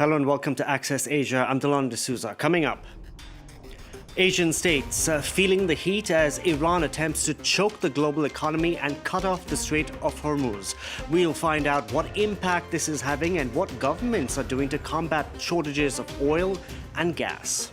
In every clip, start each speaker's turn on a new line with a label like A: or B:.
A: Hello and welcome to Access Asia. I'm Delon D'Souza. Coming up, Asian states feeling the heat as Iran attempts to choke the global economy and cut off the Strait of Hormuz. We'll find out what impact this is having and what governments are doing to combat shortages of oil and gas.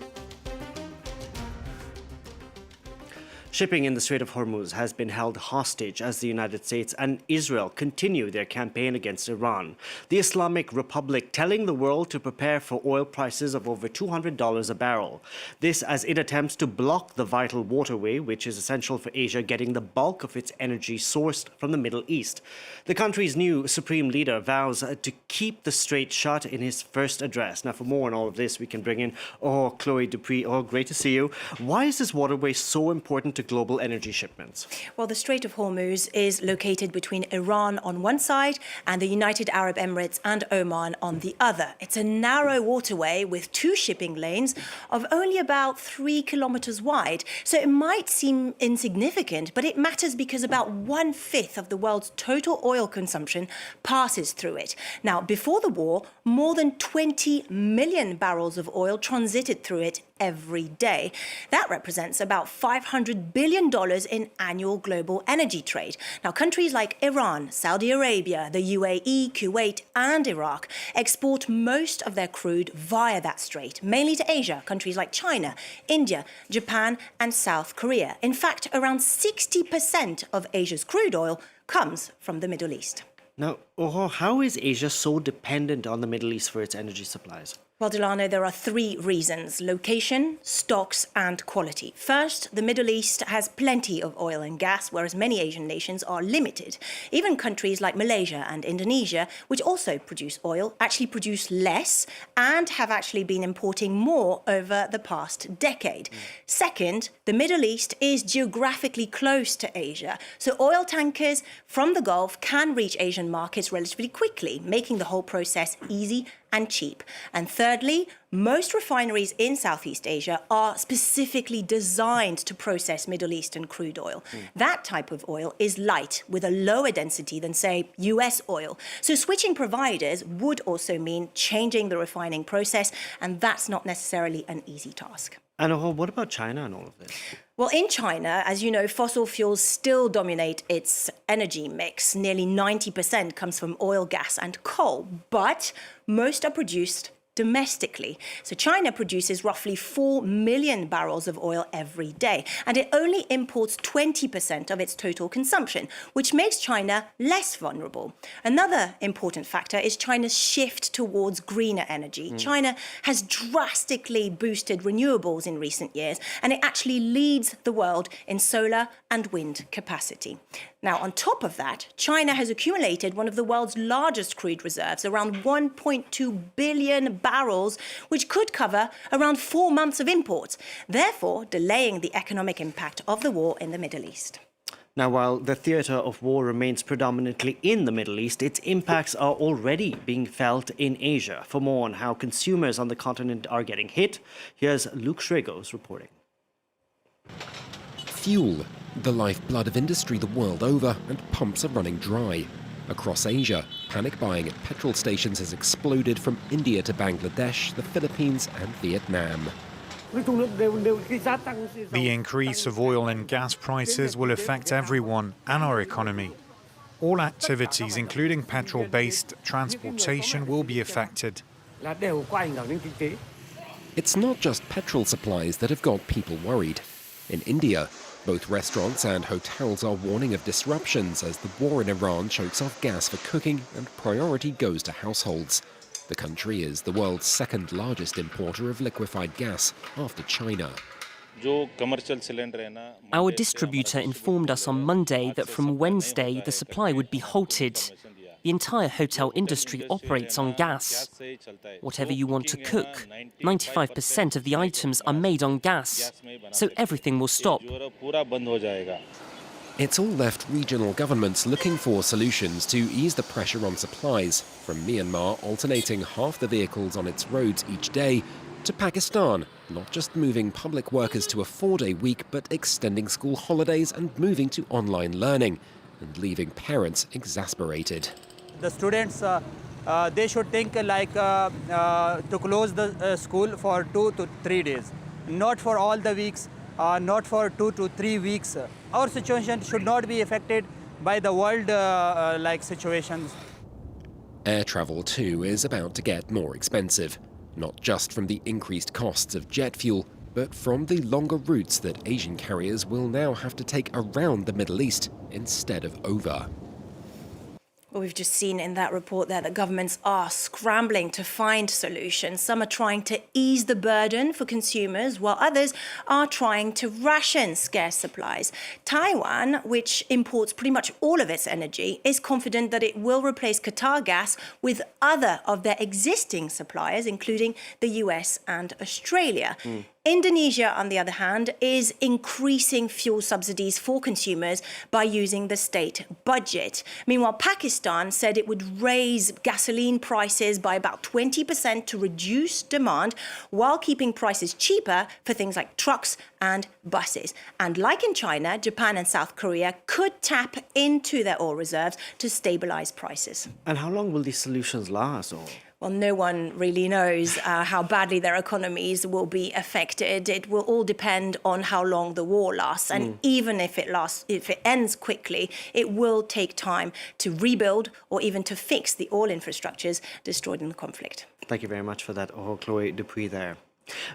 A: Shipping in the Strait of Hormuz has been held hostage as the United States and Israel continue their campaign against Iran. The Islamic Republic telling the world to prepare for oil prices of over $200 a barrel. This as it attempts to block the vital waterway, which is essential for Asia getting the bulk of its energy sourced from the Middle East. The country's new supreme leader vows to keep the strait shut in his first address. Now, for more on all of this, we can bring in Chloe Dupree. Great to see you. Why is this waterway so important to global energy shipments?
B: Well, the Strait of Hormuz is located between Iran on one side and the United Arab Emirates and Oman on the other. It's a narrow waterway with two shipping lanes of only about 3 kilometers wide. So it might seem insignificant, but it matters because about 1/5 of the world's total oil consumption passes through it. Now, before the war, more than 20 million barrels of oil transited through it every day. That represents about $500 billion in annual global energy trade. Now, countries like Iran, Saudi Arabia, the UAE, Kuwait, and Iraq export most of their crude via that strait, mainly to Asia, countries like China, India, Japan, and South Korea. In fact, around 60% of Asia's crude oil comes from the Middle East.
A: Now, how is Asia so dependent on the Middle East for its energy supplies?
B: Well, Delano, there are 3 reasons: location, stocks, and quality. First, the Middle East has plenty of oil and gas, whereas many Asian nations are limited. Even countries like Malaysia and Indonesia, which also produce oil, actually produce less and have actually been importing more over the past decade. Second, the Middle East is geographically close to Asia, so oil tankers from the Gulf can reach Asian markets relatively quickly, making the whole process easy and cheap. And thirdly, most refineries in Southeast Asia are specifically designed to process Middle Eastern crude oil. That type of oil is light, with a lower density than, say, US oil. So switching providers would also mean changing the refining process, and that's not necessarily an easy task.
A: And what about China and all of this?
B: Well, in China, as you know, fossil fuels still dominate its energy mix. Nearly 90% comes from oil, gas, and coal, but most are produced domestically. So China produces roughly 4 million barrels of oil every day, and it only imports 20% of its total consumption, which makes China less vulnerable. Another important factor is China's shift towards greener energy. China has drastically boosted renewables in recent years, and it actually leads the world in solar and wind capacity. Now, on top of that, China has accumulated one of the world's largest crude reserves, around 1.2 billion barrels, which could cover around 4 months of imports, therefore delaying the economic impact of the war in the Middle East.
A: Now, while the theatre of war remains predominantly in the Middle East, its impacts are already being felt in Asia. For more on how consumers on the continent are getting hit, here's Luke Schregos reporting.
C: Fuel, the lifeblood of industry the world over, and pumps are running dry. Across Asia, panic buying at petrol stations has exploded from India to Bangladesh, the Philippines and Vietnam.
D: The increase of oil and gas prices will affect everyone and our economy. All activities, including petrol-based transportation, will be affected.
C: It's not just petrol supplies that have got people worried. In India, both restaurants and hotels are warning of disruptions as the war in Iran chokes off gas for cooking and priority goes to households. The country is the world's second largest importer of liquefied gas after China.
E: Our distributor informed us on Monday that from Wednesday the supply would be halted. The entire hotel industry operates on gas. Whatever you want to cook, 95% of the items are made on gas, so everything will stop.
C: It's all left regional governments looking for solutions to ease the pressure on supplies, from Myanmar alternating half the vehicles on its roads each day, to Pakistan not just moving public workers to a 4-day week, but extending school holidays and moving to online learning, and leaving parents exasperated.
F: The students they should think like to close the school for 2 to 3 days, not for all the weeks, not for 2 to 3 weeks. Our situation should not be affected by the world like situations.
C: Air travel, too, is about to get more expensive, not just from the increased costs of jet fuel, but from the longer routes that Asian carriers will now have to take around the Middle East instead of over.
B: Well, we've just seen in that report there that governments are scrambling to find solutions. Some are trying to ease the burden for consumers, while others are trying to ration scarce supplies. Taiwan, which imports pretty much all of its energy, is confident that it will replace Qatar gas with other of their existing suppliers, including the US and Australia. Indonesia, on the other hand, is increasing fuel subsidies for consumers by using the state budget. Meanwhile, Pakistan said it would raise gasoline prices by about 20% to reduce demand while keeping prices cheaper for things like trucks and buses. And like in China, Japan and South Korea could tap into their oil reserves to stabilize prices.
A: And how long will these solutions last?
B: Well, no one really knows how badly their economies will be affected. It will all depend on how long the war lasts. And even if it ends quickly, it will take time to rebuild or even to fix the oil infrastructures destroyed in the conflict.
A: Thank you very much for that, Chloe Dupuy there.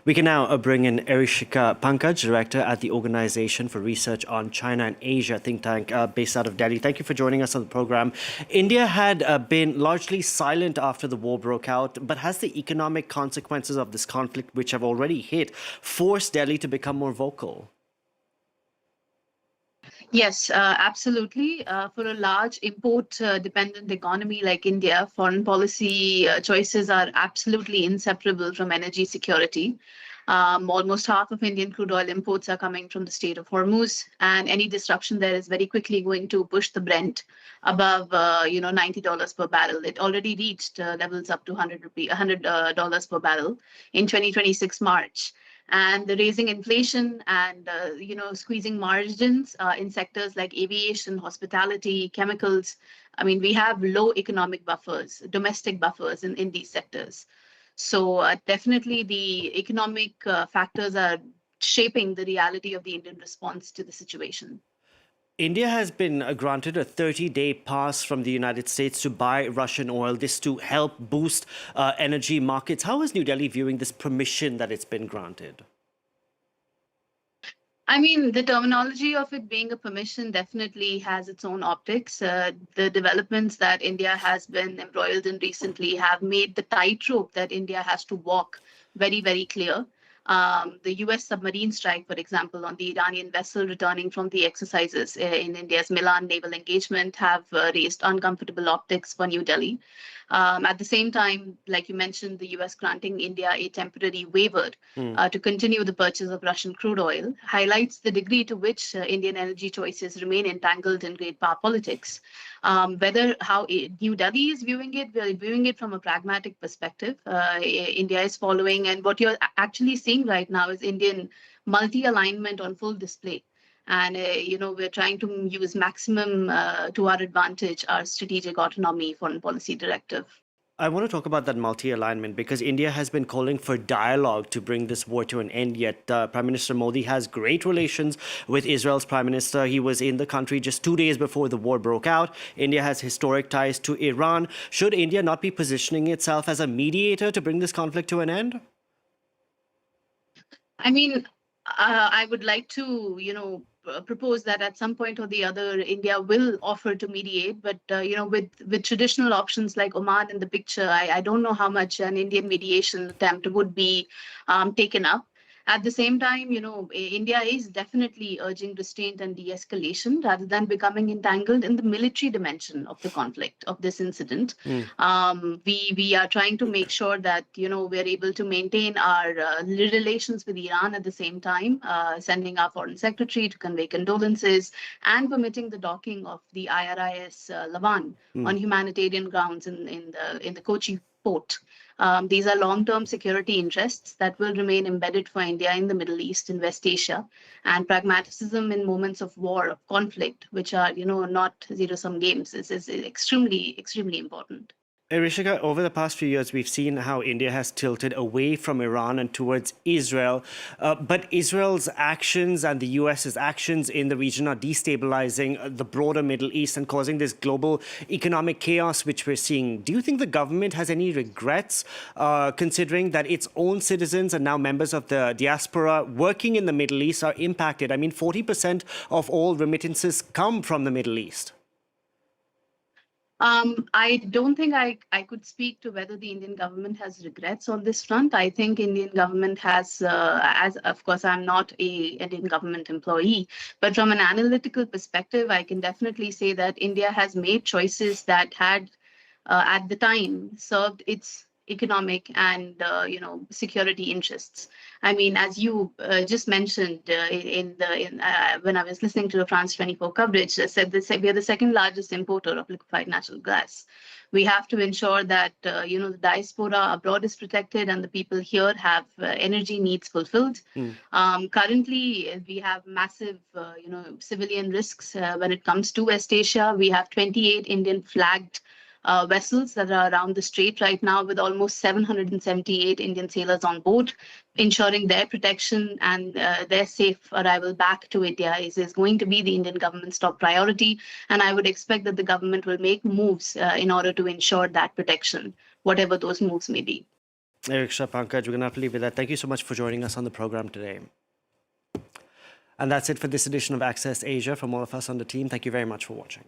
A: We can now bring in Erishika Pankaj, Director at the Organization for Research on China and Asia think tank based out of Delhi. Thank you for joining us on the program. India had been largely silent after the war broke out, but has the economic consequences of this conflict, which have already hit, forced Delhi to become more vocal?
G: Yes, absolutely. For a large import-dependent economy like India, foreign policy choices are absolutely inseparable from energy security. Almost half of Indian crude oil imports are coming from the Strait of Hormuz, and any disruption there is very quickly going to push the Brent above, $90 per barrel. It already reached levels up to $100 per barrel in 2026 March. And the raising inflation and squeezing margins in sectors like aviation, hospitality, chemicals. I mean, we have low economic buffers, domestic buffers in these sectors. So definitely the economic factors are shaping the reality of the Indian response to the situation.
A: India has been granted a 30-day pass from the United States to buy Russian oil, this to help boost energy markets. How is New Delhi viewing this permission that it's been granted?
G: I mean, the terminology of it being a permission definitely has its own optics. The developments that India has been embroiled in recently have made the tightrope that India has to walk very, very clear. The US submarine strike, for example, on the Iranian vessel returning from the exercises in India's Milan naval engagement have raised uncomfortable optics for New Delhi. At the same time, like you mentioned, the US granting India a temporary waiver to continue the purchase of Russian crude oil highlights the degree to which Indian energy choices remain entangled in great power politics. Whether how New Delhi is viewing it, we're viewing it from a pragmatic perspective. India is following, and what you're actually seeing right now is Indian multi-alignment on full display. And, we're trying to use maximum to our advantage, our strategic autonomy foreign policy directive.
A: I want to talk about that multi-alignment because India has been calling for dialogue to bring this war to an end. Yet Prime Minister Modi has great relations with Israel's Prime Minister. He was in the country just 2 days before the war broke out. India has historic ties to Iran. Should India not be positioning itself as a mediator to bring this conflict to an end?
G: I mean, I would like to, propose that at some point or the other, India will offer to mediate. But, with traditional options like Oman in the picture, I don't know how much an Indian mediation attempt would be taken up. At the same time, India is definitely urging restraint and de-escalation rather than becoming entangled in the military dimension of the conflict, of this incident. We are trying to make sure that, we're able to maintain our relations with Iran at the same time, sending our foreign secretary to convey condolences and permitting the docking of the IRIS Lavan on humanitarian grounds in the Kochi port. These are long-term security interests that will remain embedded for India in the Middle East and West Asia, and pragmatism in moments of war, of conflict, which are, not zero-sum games, is extremely, extremely important.
A: Rishika, over the past few years, we've seen how India has tilted away from Iran and towards Israel. But Israel's actions and the US's actions in the region are destabilizing the broader Middle East and causing this global economic chaos which we're seeing. Do you think the government has any regrets, considering that its own citizens and now members of the diaspora working in the Middle East are impacted? I mean, 40% of all remittances come from the Middle East.
G: I don't think I could speak to whether the Indian government has regrets on this front. I think Indian government has, as of course, I'm not an Indian government employee, but from an analytical perspective, I can definitely say that India has made choices that had, at the time, served its economic and security interests. I mean, as you just mentioned when I was listening to the France 24 coverage, I said this, we are the second largest importer of liquefied natural gas. We have to ensure that the diaspora abroad is protected and the people here have energy needs fulfilled. Currently, we have massive civilian risks when it comes to West Asia. We have 28 Indian flagged vessels that are around the strait right now, with almost 778 Indian sailors on board. Ensuring their protection and their safe arrival back to India is going to be the Indian government's top priority. And I would expect that the government will make moves in order to ensure that protection, whatever those moves may be.
A: Riksha, Pankaj, we're going to have to leave it there. Thank you so much for joining us on the program today. And that's it for this edition of Access Asia. From all of us on the team, thank you very much for watching.